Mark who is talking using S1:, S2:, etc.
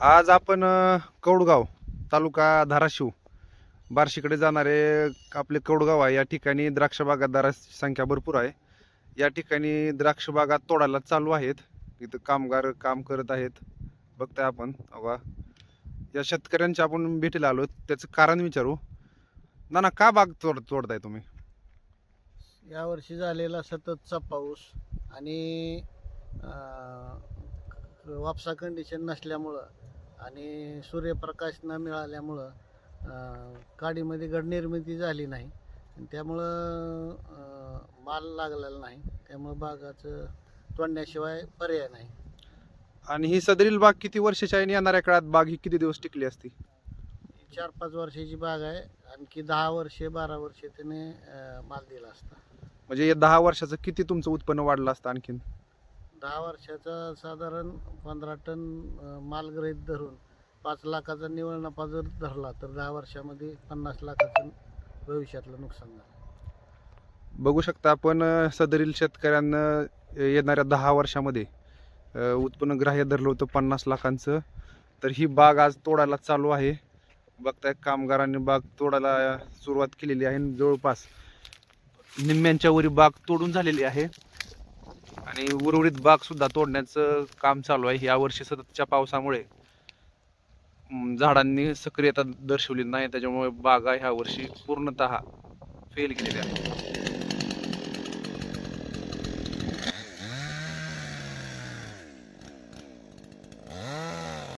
S1: आज आपण कौडगाव तालुका धाराशिव बार्शीकडे जाणारे आपले कौडगाव आहे. या ठिकाणी द्राक्ष बागायतदारांची संख्या भरपूर आहे. या ठिकाणी द्राक्ष बागा तोडायला चालू आहेत. इथं कामगार काम करत आहेत. बघताय आपण बघा, या शेतकऱ्यांच्या आपण भेटीला आलो. त्याचं कारण विचारू. ना का बाग तोडताय तुम्ही?
S2: यावर्षी झालेला सततचा पाऊस आणि वापसा कंडिशन नसल्यामुळं आणि सूर्यप्रकाश न मिळाल्यामुळं काडीमध्ये घड निर्मिती झाली नाही आणि त्यामुळं माल लागलेला नाही. त्यामुळं बागाचं तोडण्याशिवाय पर्याय नाही.
S1: आणि ही सदरील बाग किती वर्षाची आहे आणि येणाऱ्या काळात बाग ही किती दिवस टिकली असती?
S2: 4-5 वर्षाची बाग आहे. आणखी 10 वर्षे 12 वर्षे त्याने माल दिला असता.
S1: म्हणजे या 10 वर्षाचं किती तुमचं उत्पन्न वाढलं असतं आणखीन?
S2: 10 वर्षाचा साधारण 15 टन माल गृहीत धरून 5 लाखाचा निव्वळ नफा जर धरला तर 10 वर्षामध्ये 50 लाखाचं भविष्यातलं नुकसान झालं.
S1: बघू शकता आपण सदरील शेतकऱ्यांना येणाऱ्या 10 वर्षामध्ये उत्पन्न ग्राह्य धरलं होतं 50 लाखांचं. तर ही बाग आज तोडायला चालू आहे. बघताय कामगारांनी बाग तोडायला सुरुवात केलेली आहे. जवळपास निम्म्यांच्या वरी बाग तोडून झालेली आहे आणि उर्वरित बाग सुद्धा तोडण्याचं काम चालू आहे. यावर्षी सततच्या पावसामुळे झाडांनी सक्रियता दर्शवली नाही, त्याच्यामुळे बागा ह्या वर्षी पूर्णतः फेल गेलेल्या आहेत.